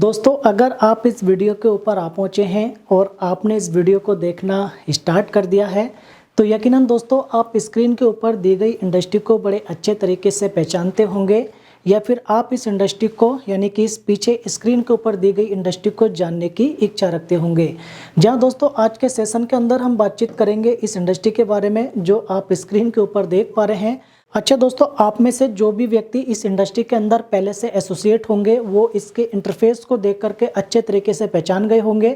दोस्तों अगर आप इस वीडियो के ऊपर आ पहुँचे हैं और आपने इस वीडियो को देखना स्टार्ट कर दिया है तो यकीनन दोस्तों आप स्क्रीन के ऊपर दी गई इंडस्ट्री को बड़े अच्छे तरीके से पहचानते होंगे या फिर आप इस इंडस्ट्री को यानी कि इस पीछे स्क्रीन के ऊपर दी गई इंडस्ट्री को जानने की इच्छा रखते होंगे। जहां दोस्तों आज के सेशन के अंदर हम बातचीत करेंगे इस इंडस्ट्री के बारे में जो आप स्क्रीन के ऊपर देख पा रहे हैं। अच्छा दोस्तों, आप में से जो भी व्यक्ति इस इंडस्ट्री के अंदर पहले से एसोसिएट होंगे वो इसके इंटरफेस को देख करके अच्छे तरीके से पहचान गए होंगे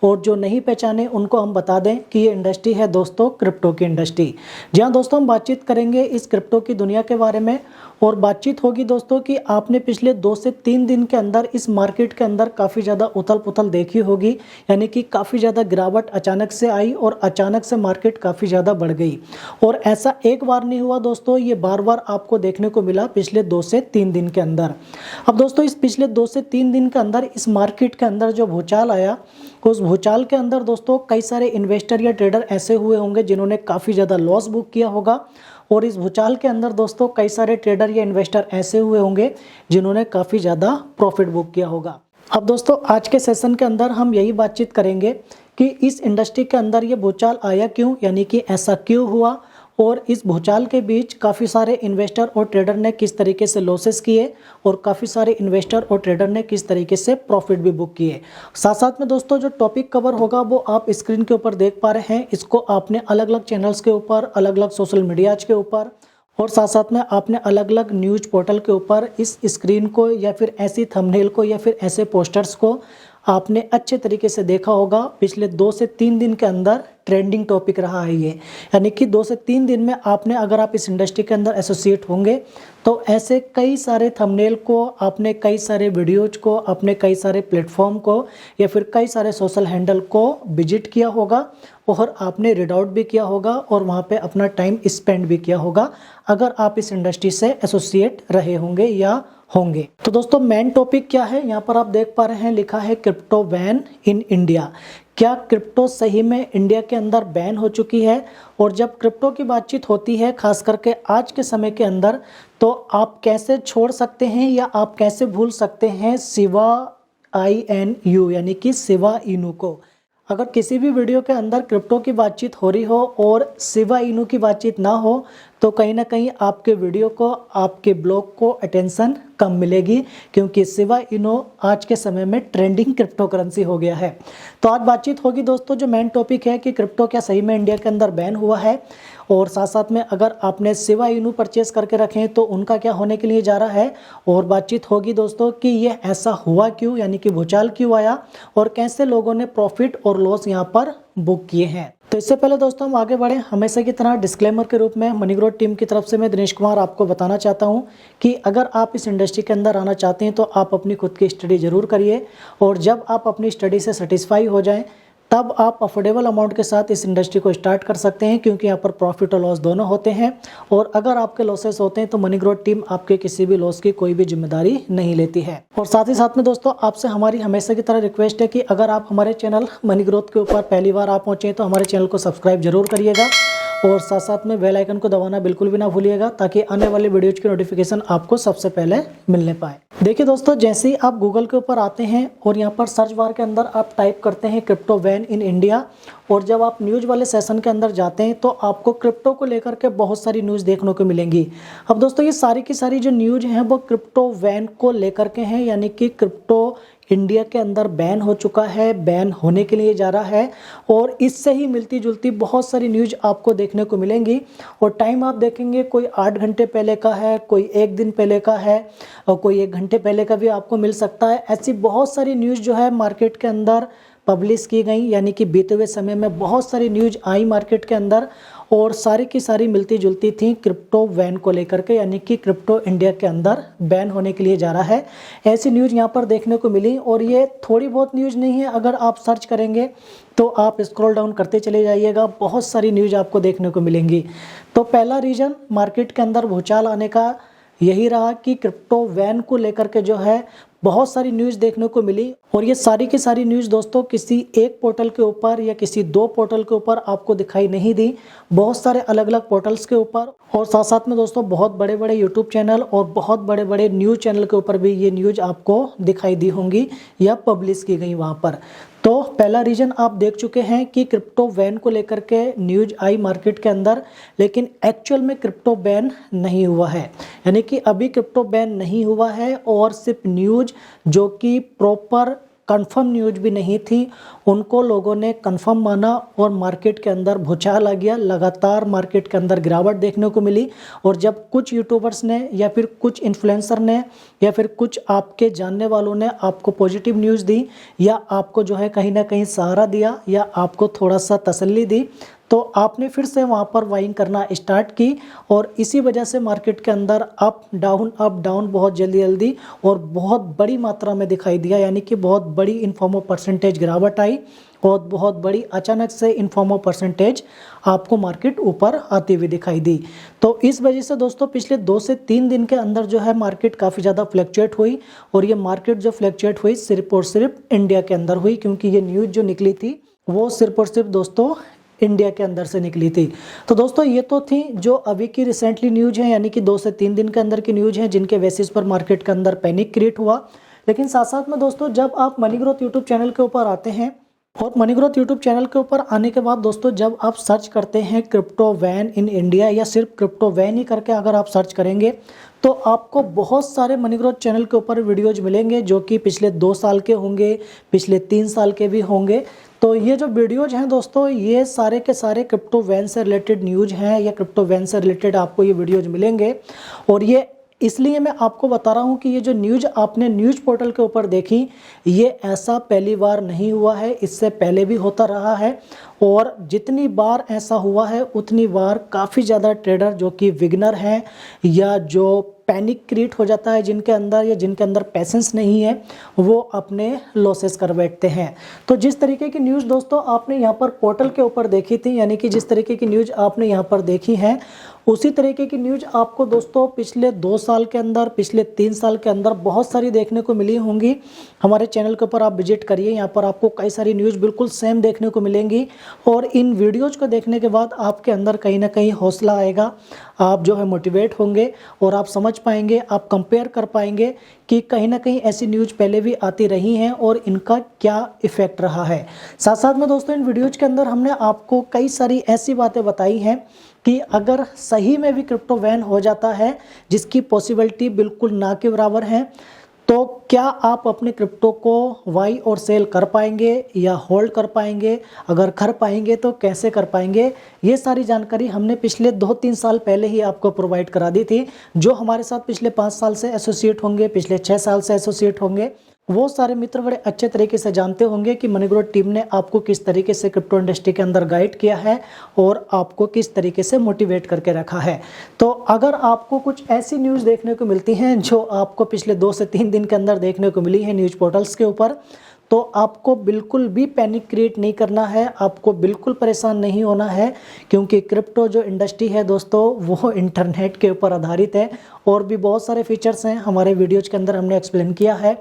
और जो नहीं पहचाने उनको हम बता दें कि ये इंडस्ट्री है दोस्तों क्रिप्टो की इंडस्ट्री। जहां दोस्तों हम बातचीत करेंगे इस क्रिप्टो की दुनिया के बारे में और बातचीत होगी दोस्तों कि आपने पिछले 2 से 3 दिन के अंदर इस मार्केट के अंदर काफ़ी ज़्यादा उथल पुथल देखी होगी, यानी कि काफ़ी ज़्यादा गिरावट अचानक से आई और अचानक से मार्केट काफ़ी ज़्यादा बढ़ गई। और ऐसा एक बार नहीं हुआ दोस्तों, ये बार बार आपको देखने को मिला पिछले 2 से 3 दिन के अंदर। अब दोस्तों इस पिछले 2 से 3 दिन के अंदर इस मार्केट के अंदर जो भूचाल आया उस भूचाल के अंदर दोस्तों कई सारे इन्वेस्टर या ट्रेडर ऐसे हुए होंगे जिन्होंने काफ़ी ज़्यादा लॉस बुक किया होगा और इस भूचाल के अंदर दोस्तों कई सारे ट्रेडर या इन्वेस्टर ऐसे हुए होंगे जिन्होंने काफ़ी ज़्यादा प्रॉफिट बुक किया होगा। अब दोस्तों आज के सेशन के अंदर हम यही बातचीत करेंगे कि इस इंडस्ट्री के अंदर ये भूचाल आया क्यों, यानी कि ऐसा क्यों हुआ और इस भूचाल के बीच काफ़ी सारे इन्वेस्टर और ट्रेडर ने किस तरीके से लॉसेस किए और काफ़ी सारे इन्वेस्टर और ट्रेडर ने किस तरीके से प्रॉफिट भी बुक किए। साथ साथ में दोस्तों जो टॉपिक कवर होगा वो आप स्क्रीन के ऊपर देख पा रहे हैं, इसको आपने अलग अलग चैनल्स के ऊपर, अलग अलग सोशल मीडियाज के ऊपर और साथ साथ में आपने अलग अलग न्यूज पोर्टल के ऊपर इस स्क्रीन को या फिर ऐसी थंबनेल को या फिर ऐसे पोस्टर्स को आपने अच्छे तरीके से देखा होगा। पिछले 2 से 3 दिन के अंदर ट्रेंडिंग टॉपिक रहा है ये, यानी कि 2 से 3 दिन में आपने अगर आप इस इंडस्ट्री के अंदर एसोसिएट होंगे तो ऐसे कई सारे थंबनेल को, आपने कई सारे वीडियोज को, आपने कई सारे प्लेटफॉर्म को या फिर कई सारे सोशल हैंडल को विजिट किया होगा और आपने रीड आउट भी किया होगा और वहाँ पे अपना टाइम स्पेंड भी किया होगा अगर आप इस इंडस्ट्री से एसोसिएट रहे होंगे या होंगे। तो दोस्तों मेन टॉपिक क्या है, यहाँ पर आप देख पा रहे हैं लिखा है क्रिप्टो बैन इन इंडिया। क्या क्रिप्टो सही में इंडिया के अंदर बैन हो चुकी है? और जब क्रिप्टो की बातचीत होती है खास करके आज के समय के अंदर तो आप कैसे छोड़ सकते हैं या आप कैसे भूल सकते हैं शिबा INU यानी कि शिबा इनू को। अगर किसी भी वीडियो के अंदर क्रिप्टो की बातचीत हो रही हो और शिबा इनू की बातचीत ना हो तो कहीं ना कहीं आपके वीडियो को, आपके ब्लॉग को अटेंशन कम मिलेगी, क्योंकि शिबा इनू आज के समय में ट्रेंडिंग क्रिप्टो करेंसी हो गया है। तो आज बातचीत होगी दोस्तों, जो मेन टॉपिक है कि क्रिप्टो क्या सही में इंडिया के अंदर बैन हुआ है और साथ साथ में अगर आपने शिबा इनू परचेस करके रखे हैं तो उनका क्या होने के लिए जा रहा है। और बातचीत होगी दोस्तों कि ये ऐसा हुआ क्यों, यानी कि भूचाल क्यों आया और कैसे लोगों ने प्रॉफिट और लॉस यहाँ पर बुक किए हैं। तो इससे पहले दोस्तों हम आगे बढ़े, हमेशा की तरह डिस्क्लेमर के रूप में मनी ग्रोथ टीम की तरफ से मैं दिनेश कुमार आपको बताना चाहता हूं कि अगर आप इस इंडस्ट्री के अंदर आना चाहते हैं तो आप अपनी खुद की स्टडी जरूर करिए और जब आप अपनी स्टडी से सेटिस्फाई हो जाएं तब आप अफोर्डेबल अमाउंट के साथ इस इंडस्ट्री को स्टार्ट कर सकते हैं, क्योंकि यहाँ पर प्रॉफिट और लॉस दोनों होते हैं और अगर आपके लॉसेस होते हैं तो मनी ग्रोथ टीम आपके किसी भी लॉस की कोई भी जिम्मेदारी नहीं लेती है। और साथ ही साथ में दोस्तों आपसे हमारी हमेशा की तरह रिक्वेस्ट है कि अगर आप हमारे चैनल मनी ग्रोथ के ऊपर पहली बार आप पहुँचे तो हमारे चैनल को सब्सक्राइब जरूर करिएगा और साथ साथ में बेल आइकन को दबाना बिल्कुल भी ना भूलिएगा ताकि आने वाली वीडियोज की नोटिफिकेशन आपको सबसे पहले मिलने पाए। देखिए दोस्तों, जैसे ही आप गूगल के ऊपर आते हैं और यहाँ पर सर्च बार के अंदर आप टाइप करते हैं क्रिप्टो बैन इन इंडिया और जब आप न्यूज़ वाले सेशन के अंदर जाते हैं तो आपको क्रिप्टो को लेकर के बहुत सारी न्यूज़ देखने को मिलेंगी। अब दोस्तों ये सारी की सारी जो न्यूज़ हैं वो क्रिप्टो बैन को लेकर के हैं, यानी कि क्रिप्टो इंडिया के अंदर बैन हो चुका है, बैन होने के लिए जा रहा है और इससे ही मिलती जुलती बहुत सारी न्यूज़ आपको देखने को मिलेंगी। और टाइम आप देखेंगे कोई 8 घंटे पहले का है, कोई 1 दिन पहले का है और कोई 1 घंटे पहले का भी आपको मिल सकता है। ऐसी बहुत सारी न्यूज़ जो है मार्केट के अंदर पब्लिश की गई, यानी कि बीते हुए समय में बहुत सारी न्यूज़ आई मार्केट के अंदर और सारी की सारी मिलती जुलती थी क्रिप्टो बैन को लेकर के, यानी कि क्रिप्टो इंडिया के अंदर बैन होने के लिए जा रहा है। ऐसी न्यूज़ यहाँ पर देखने को मिली और ये थोड़ी बहुत न्यूज़ नहीं है, अगर आप सर्च करेंगे तो आप स्क्रॉल डाउन करते चले जाइएगा, बहुत सारी न्यूज़ आपको देखने को मिलेंगी। तो पहला रीज़न मार्केट के अंदर भूचाल आने का यही रहा कि क्रिप्टो बैन को लेकर के जो है बहुत सारी न्यूज़ देखने को मिली और ये सारी की सारी न्यूज़ दोस्तों किसी एक पोर्टल के ऊपर या किसी दो पोर्टल के ऊपर आपको दिखाई नहीं दी, बहुत सारे अलग अलग पोर्टल्स के ऊपर और साथ साथ में दोस्तों बहुत बड़े बड़े यूट्यूब चैनल और बहुत बड़े बड़े न्यूज़ चैनल के ऊपर भी ये न्यूज़ आपको दिखाई दी होंगी या पब्लिश की गई वहाँ पर। तो पहला रीजन आप देख चुके हैं कि क्रिप्टो वैन को लेकर के न्यूज आई मार्केट के अंदर, लेकिन एक्चुअल में क्रिप्टो बैन नहीं हुआ है, यानी कि अभी क्रिप्टो बैन नहीं हुआ है और सिर्फ न्यूज जो कि प्रॉपर कंफर्म न्यूज भी नहीं थी उनको लोगों ने कंफर्म माना और मार्केट के अंदर भूचाल आ गया। लगातार मार्केट के अंदर गिरावट देखने को मिली और जब कुछ यूट्यूबर्स ने या फिर कुछ इन्फ्लुएंसर ने या फिर कुछ आपके जानने वालों ने आपको पॉजिटिव न्यूज़ दी या आपको जो है कहीं ना कहीं सहारा दिया या आपको थोड़ा सा तसल्ली दी, तो आपने फिर से वहाँ पर बाइंग करना स्टार्ट की और इसी वजह से मार्केट के अंदर अप डाउन बहुत जल्दी जल्दी और बहुत बड़ी मात्रा में दिखाई दिया, यानी कि बहुत बड़ी इन्फॉर्मो परसेंटेज गिरावट आई और बहुत बड़ी अचानक से इन्फॉर्मो परसेंटेज आपको मार्केट ऊपर आती हुई दिखाई दी। तो इस वजह से दोस्तों पिछले 2 से 3 दिन के अंदर जो है मार्केट काफ़ी ज़्यादा फ्लक्चुएट हुई और ये मार्केट जो फ्लक्चुएट हुई सिर्फ और सिर्फ इंडिया के अंदर हुई, क्योंकि ये न्यूज़ जो निकली थी वो सिर्फ और सिर्फ दोस्तों इंडिया के अंदर से निकली थी। तो दोस्तों ये तो थी जो अभी की रिसेंटली न्यूज़ है, यानी कि 2 से 3 दिन के अंदर की न्यूज़ है जिनके बेसिस पर मार्केट के अंदर पैनिक क्रिएट हुआ। लेकिन साथ साथ में दोस्तों जब आप मनी ग्रोथ यूट्यूब चैनल के ऊपर आते हैं और मनी ग्रोथ यूट्यूब चैनल के ऊपर आने के बाद दोस्तों जब आप सर्च करते हैं क्रिप्टो वैन इन इंडिया या सिर्फ क्रिप्टो वैन ही करके अगर आप सर्च करेंगे तो आपको बहुत सारे मनी ग्रोथ चैनल के ऊपर वीडियोज मिलेंगे जो कि पिछले 2 साल के होंगे, पिछले 3 साल के भी होंगे। तो ये जो वीडियोज हैं दोस्तों ये सारे के सारे क्रिप्टो वैन से रिलेटेड न्यूज़ हैं या क्रिप्टो वैन से रिलेटेड आपको ये वीडियोज मिलेंगे। और ये इसलिए मैं आपको बता रहा हूँ कि ये जो न्यूज़ आपने न्यूज़ पोर्टल के ऊपर देखी ये ऐसा पहली बार नहीं हुआ है, इससे पहले भी होता रहा है और जितनी बार ऐसा हुआ है उतनी बार काफ़ी ज़्यादा ट्रेडर जो कि बिगिनर हैं या जो पैनिक क्रिएट हो जाता है जिनके अंदर या जिनके अंदर पैसेंस नहीं है वो अपने लॉसेस कर बैठते हैं। तो जिस तरीके की न्यूज़ दोस्तों आपने यहाँ पर पोर्टल के ऊपर देखी थी, यानी कि जिस तरीके की न्यूज़ आपने यहाँ पर देखी है उसी तरीके की न्यूज़ आपको दोस्तों पिछले 2 साल के अंदर, पिछले 3 साल के अंदर बहुत सारी देखने को मिली होंगी। हमारे चैनल के ऊपर आप विजिट करिए, यहाँ पर आपको कई सारी न्यूज़ बिल्कुल सेम देखने को मिलेंगी और इन वीडियोज़ को देखने के बाद आपके अंदर कहीं ना कहीं हौसला आएगा, आप जो है मोटिवेट होंगे और आप समझ पाएंगे, आप कंपेयर कर पाएंगे कि कहीं ना कहीं ऐसी न्यूज़ पहले भी आती रही हैं और इनका क्या इफ़ेक्ट रहा है। साथ साथ में दोस्तों इन वीडियोज़ के अंदर हमने आपको कई सारी ऐसी बातें बताई हैं कि अगर सही में भी क्रिप्टो वैन हो जाता है जिसकी पॉसिबिलिटी बिल्कुल ना के बराबर है, तो क्या आप अपने क्रिप्टो को बाई और सेल कर पाएंगे या होल्ड कर पाएंगे, अगर कर पाएंगे तो कैसे कर पाएंगे। ये सारी जानकारी हमने पिछले 2-3 साल पहले ही आपको प्रोवाइड करा दी थी। जो हमारे साथ पिछले 5 साल से एसोसिएट होंगे, पिछले 6 साल से एसोसिएट होंगे, वो सारे मित्र बड़े अच्छे तरीके से जानते होंगे कि मनी ग्रोथ टीम ने आपको किस तरीके से क्रिप्टो इंडस्ट्री के अंदर गाइड किया है और आपको किस तरीके से मोटिवेट करके रखा है। तो अगर आपको कुछ ऐसी न्यूज़ देखने को मिलती हैं जो आपको पिछले 2 से 3 दिन के अंदर देखने को मिली है न्यूज़ पोर्टल्स के ऊपर, तो आपको बिल्कुल भी पैनिक क्रिएट नहीं करना है, आपको बिल्कुल परेशान नहीं होना है, क्योंकि क्रिप्टो जो इंडस्ट्री है दोस्तों वो इंटरनेट के ऊपर आधारित है और भी बहुत सारे फीचर्स हैं हमारे वीडियोज़ के अंदर हमने एक्सप्लेन किया है।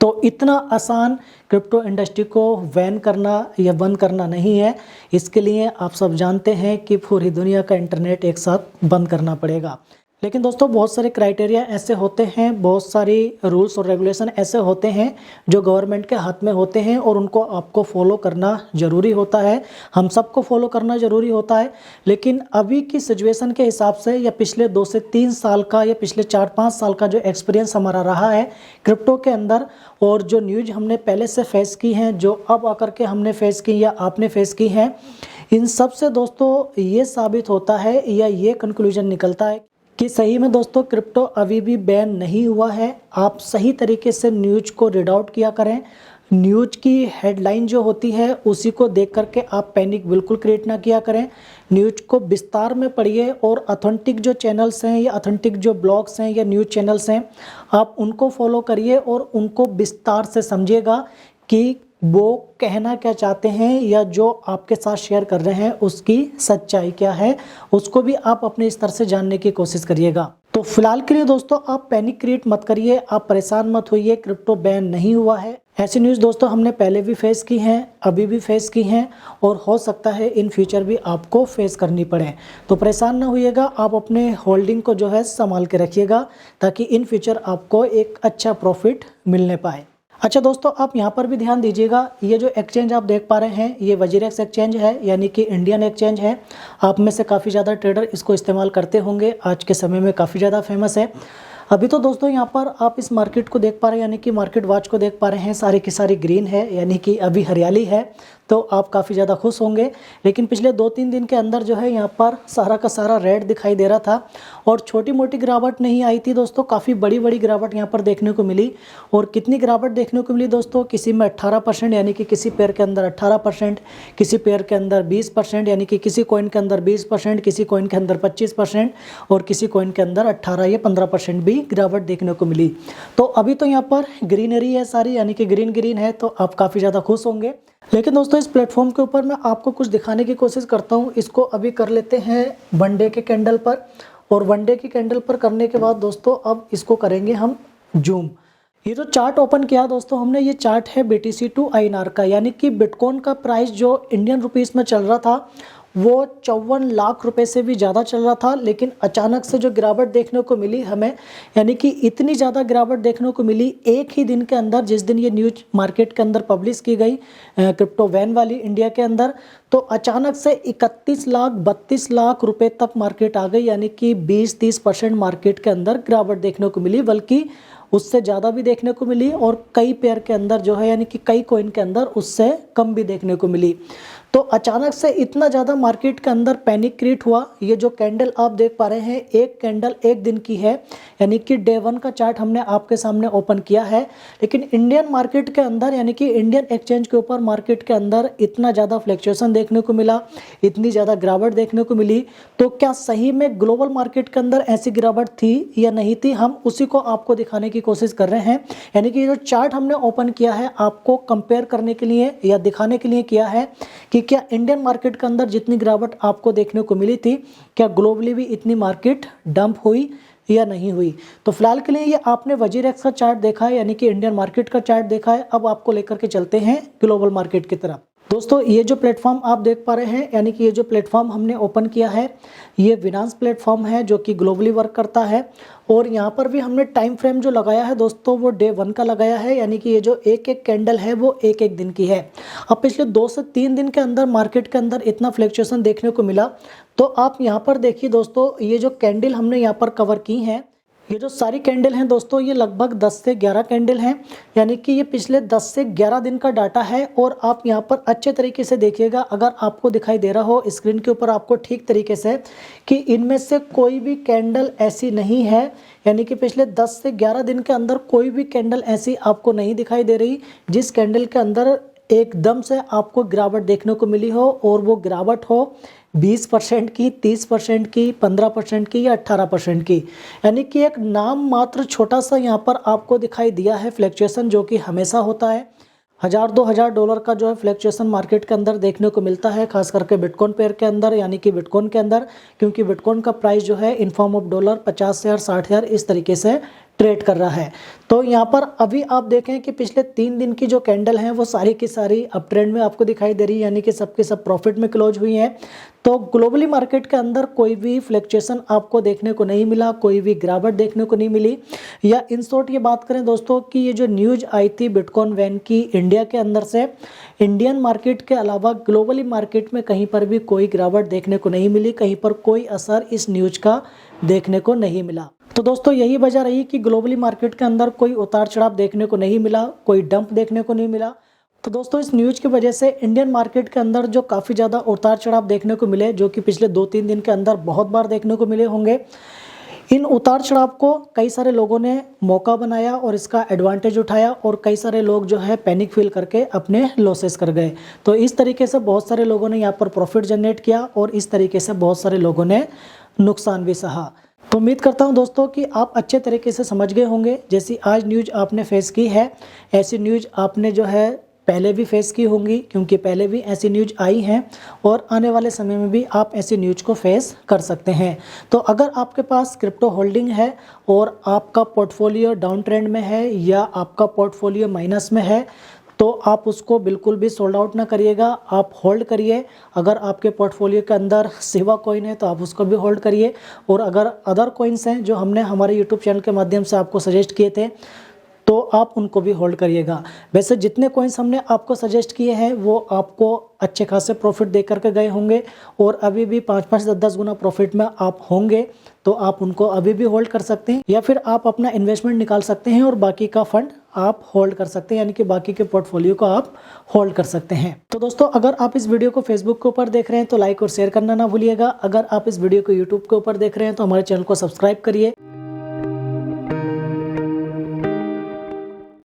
तो इतना आसान क्रिप्टो इंडस्ट्री को बैन करना या बंद करना नहीं है। इसके लिए आप सब जानते हैं कि पूरी दुनिया का इंटरनेट एक साथ बंद करना पड़ेगा। लेकिन दोस्तों बहुत सारे क्राइटेरिया ऐसे होते हैं, बहुत सारी रूल्स और रेगुलेशन ऐसे होते हैं जो गवर्नमेंट के हाथ में होते हैं और उनको आपको फॉलो करना ज़रूरी होता है, हम सबको फॉलो करना ज़रूरी होता है। लेकिन अभी की सिचुएशन के हिसाब से या पिछले 2 से 3 साल का या पिछले 4-5 साल का जो एक्सपीरियंस हमारा रहा है क्रिप्टो के अंदर और जो न्यूज़ हमने पहले से फेस की हैं, जो अब आकर के हमने फेस की या आपने फेस की हैं, इन सब से दोस्तों ये साबित होता है या ये कंक्लूजन निकलता है कि सही में दोस्तों क्रिप्टो अभी भी बैन नहीं हुआ है। आप सही तरीके से न्यूज़ को रीड आउट किया करें, न्यूज़ की हेडलाइन जो होती है उसी को देख करके आप पैनिक बिल्कुल क्रिएट ना किया करें। न्यूज़ को विस्तार में पढ़िए और ऑथेंटिक जो चैनल्स हैं या ऑथेंटिक जो ब्लॉग्स हैं या न्यूज़ चैनल्स हैं आप उनको फॉलो करिए और उनको विस्तार से समझिएगा कि वो कहना क्या चाहते हैं या जो आपके साथ शेयर कर रहे हैं उसकी सच्चाई क्या है, उसको भी आप अपने स्तर से जानने की कोशिश करिएगा। तो फिलहाल के लिए दोस्तों आप पैनिक क्रिएट मत करिए, आप परेशान मत होइए, क्रिप्टो बैन नहीं हुआ है। ऐसी न्यूज़ दोस्तों हमने पहले भी फेस की हैं, अभी भी फेस की हैं और हो सकता है इन फ्यूचर भी आपको फेस करनी पड़े। तो परेशान ना होइएगा, आप अपने होल्डिंग को जो है संभाल के रखिएगा ताकि इन फ्यूचर आपको एक अच्छा प्रॉफिट मिलने पाए। अच्छा दोस्तों, आप यहाँ पर भी ध्यान दीजिएगा, ये जो एक्सचेंज आप देख पा रहे हैं ये वजीरेक्स एक्सचेंज है, यानी कि इंडियन एक्सचेंज है। आप में से काफ़ी ज़्यादा ट्रेडर इसको इस्तेमाल करते होंगे, आज के समय में काफ़ी ज़्यादा फेमस है। अभी तो दोस्तों यहाँ पर आप इस मार्केट को देख पा रहे हैं, यानी कि मार्केट वॉच को देख पा रहे हैं, सारी की सारी ग्रीन है, यानी कि अभी हरियाली है, तो आप काफ़ी ज़्यादा खुश होंगे। लेकिन पिछले 2-3 दिन के अंदर जो है यहाँ पर सारा का सारा रेड दिखाई दे रहा था और छोटी मोटी गिरावट नहीं आई थी दोस्तों, काफ़ी बड़ी बड़ी गिरावट यहाँ पर देखने को मिली। और कितनी गिरावट देखने को मिली दोस्तों, किसी में 18%, यानी कि किसी पेयर के अंदर 18%, किसी पेयर के अंदर 20%, यानी कि किसी कॉइन के अंदर 20%, किसी कॉइन के अंदर 25% और किसी कॉइन के अंदर 18 या 15% भी गिरावट देखने को मिली। तो अभी तो यहाँ पर ग्रीनरी है सारी, यानी कि ग्रीन ग्रीन है, तो आप काफ़ी ज़्यादा खुश होंगे। लेकिन दोस्तों इस प्लेटफॉर्म के ऊपर मैं आपको कुछ दिखाने की कोशिश करता हूँ। इसको अभी कर लेते हैं वनडे के कैंडल पर, और वनडे की कैंडल पर करने के बाद दोस्तों अब इसको करेंगे हम जूम। ये जो चार्ट ओपन किया दोस्तों हमने, ये चार्ट है BTC टू INR का, यानी कि बिटकॉइन का प्राइस जो इंडियन रुपीस में चल रहा था वो 54 लाख रुपए से भी ज़्यादा चल रहा था। लेकिन अचानक से जो गिरावट देखने को मिली हमें, यानी कि इतनी ज़्यादा गिरावट देखने को मिली एक ही दिन के अंदर, जिस दिन ये न्यूज मार्केट के अंदर पब्लिश की गई क्रिप्टो वैन वाली इंडिया के अंदर, तो अचानक से 31 लाख 32 लाख रुपए तक मार्केट आ गई, यानी कि 20-30% मार्केट के अंदर गिरावट देखने को मिली, बल्कि उससे ज़्यादा भी देखने को मिली और कई पेयर के अंदर जो है, यानी कि कई कॉइन के अंदर उससे कम भी देखने को मिली। तो अचानक से इतना ज़्यादा मार्केट के अंदर पैनिक क्रिएट हुआ। ये जो कैंडल आप देख पा रहे हैं, एक कैंडल एक दिन की है, यानी कि डे 1 का चार्ट हमने आपके सामने ओपन किया है। लेकिन इंडियन मार्केट के अंदर, यानी कि इंडियन एक्सचेंज के ऊपर मार्केट के अंदर इतना ज़्यादा फ्लक्चुएशन देखने को मिला, इतनी ज़्यादा गिरावट देखने को मिली। तो क्या सही में ग्लोबल मार्केट के अंदर ऐसी गिरावट थी या नहीं थी, हम उसी को आपको दिखाने की कोशिश कर रहे हैं। यानी कि जो चार्ट हमने ओपन किया है आपको कंपेयर करने के लिए या दिखाने के लिए किया है कि क्या इंडियन मार्केट के अंदर जितनी गिरावट आपको देखने को मिली थी, क्या ग्लोबली भी इतनी मार्केट डंप हुई या नहीं हुई। तो फिलहाल के लिए ये आपने वजीरेक्स का चार्ट देखा है, यानी कि इंडियन मार्केट का चार्ट देखा है। अब आपको लेकर के चलते हैं ग्लोबल मार्केट की तरफ। दोस्तों ये जो प्लेटफॉर्म आप देख पा रहे हैं, यानी कि ये जो प्लेटफॉर्म हमने ओपन किया है ये विनांस प्लेटफॉर्म है जो कि ग्लोबली वर्क करता है। और यहाँ पर भी हमने टाइम फ्रेम जो लगाया है दोस्तों वो डे 1 का लगाया है, यानी कि ये जो एक एक कैंडल है वो एक एक दिन की है। अब पिछले 2 से 3 दिन के अंदर मार्केट के अंदर इतना फ्लक्चुएशन देखने को मिला। तो आप यहाँ पर देखिए दोस्तों, ये जो कैंडल हमने यहाँ पर कवर की हैं, ये जो सारी कैंडल हैं दोस्तों ये लगभग 10 से 11 कैंडल हैं, यानी कि ये पिछले 10 से 11 दिन का डाटा है। और आप यहाँ पर अच्छे तरीके से देखिएगा, अगर आपको दिखाई दे रहा हो स्क्रीन के ऊपर आपको ठीक तरीके से, कि इनमें से कोई भी कैंडल ऐसी नहीं है, यानी कि पिछले 10 से 11 दिन के अंदर कोई भी कैंडल ऐसी आपको नहीं दिखाई दे रही जिस कैंडल के अंदर एकदम से आपको गिरावट देखने को मिली हो, और वो गिरावट हो 20% की, 30% की, 15% की या 18% की। यानी कि एक नाम मात्र छोटा सा यहाँ पर आपको दिखाई दिया है फ्लक्चुएशन, जो कि हमेशा होता है। $1000-2000 का जो है फ्लक्चुएशन मार्केट के अंदर देखने को मिलता है, खास करके बिटकॉइन पेयर के अंदर, यानी कि बिटकॉइन के अंदर, क्योंकि बिटकॉइन का प्राइस जो है इन फॉर्म ऑफ डॉलर 50,000 60,000 इस तरीके से ट्रेड कर रहा है। तो यहाँ पर अभी आप देखें कि पिछले 3 दिन की जो कैंडल हैं वो सारी की सारी अप ट्रेंड में आपको दिखाई दे रही है, यानी कि सबके सब प्रॉफिट में क्लोज हुई हैं। तो ग्लोबली मार्केट के अंदर कोई भी फ्लक्चुएशन आपको देखने को नहीं मिला, कोई भी गिरावट देखने को नहीं मिली। या इन शॉर्ट ये बात करें दोस्तों कि ये जो न्यूज़ आई थी बिटकॉइन वैन की इंडिया के अंदर से, इंडियन मार्केट के अलावा ग्लोबली मार्केट में कहीं पर भी कोई गिरावट देखने को नहीं मिली, कहीं पर कोई असर इस न्यूज़ का देखने को नहीं मिला। तो दोस्तों यही वजह रही कि ग्लोबली मार्केट के अंदर कोई उतार चढ़ाव देखने को नहीं मिला, कोई डंप देखने को नहीं मिला। तो दोस्तों इस न्यूज़ की वजह से इंडियन मार्केट के अंदर जो काफ़ी ज़्यादा उतार चढ़ाव देखने को मिले, जो कि पिछले 2-3 दिन के अंदर बहुत बार देखने को मिले होंगे, इन उतार चढ़ाव को कई सारे लोगों ने मौका बनाया और इसका एडवांटेज उठाया, और कई सारे लोग जो है पैनिक फील करके अपने लॉसेस कर गए। तो इस तरीके से बहुत सारे लोगों ने यहाँ पर प्रॉफिट जनरेट किया और इस तरीके से बहुत सारे लोगों ने नुकसान भी सहा। तो उम्मीद करता हूं दोस्तों कि आप अच्छे तरीके से समझ गए होंगे। जैसी आज न्यूज़ आपने फेस की है, ऐसी न्यूज़ आपने जो है पहले भी फेस की होंगी, क्योंकि पहले भी ऐसी न्यूज़ आई हैं और आने वाले समय में भी आप ऐसी न्यूज़ को फेस कर सकते हैं। तो अगर आपके पास क्रिप्टो होल्डिंग है और आपका पोर्टफोलियो डाउन ट्रेंड में है या आपका पोर्टफोलियो माइनस में है, तो आप उसको बिल्कुल भी सोल्ड आउट ना करिएगा, आप होल्ड करिए। अगर आपके पोर्टफोलियो के अंदर सिवा कॉइन है तो आप उसको भी होल्ड करिए, और अगर अदर कॉइन्स हैं जो हमने हमारे यूट्यूब चैनल के माध्यम से आपको सजेस्ट किए थे तो आप उनको भी होल्ड करिएगा। वैसे जितने कॉइन्स हमने आपको सजेस्ट किए हैं वो आपको अच्छे खासे प्रॉफिट दे करके गए होंगे, और अभी भी 5-5 10-10 गुना प्रॉफिट में आप होंगे, तो आप उनको अभी भी होल्ड कर सकते हैं, या फिर आप अपना इन्वेस्टमेंट निकाल सकते हैं और बाकी का फंड आप होल्ड कर सकते हैं, यानी कि बाकी के पोर्टफोलियो को आप होल्ड कर सकते हैं। तो दोस्तों, अगर आप इस वीडियो को फेसबुक के ऊपर देख रहे हैं तो लाइक और शेयर करना ना भूलिएगा। अगर आप इस वीडियो को यूट्यूब के ऊपर देख रहे हैं तो हमारे चैनल को सब्सक्राइब करिए।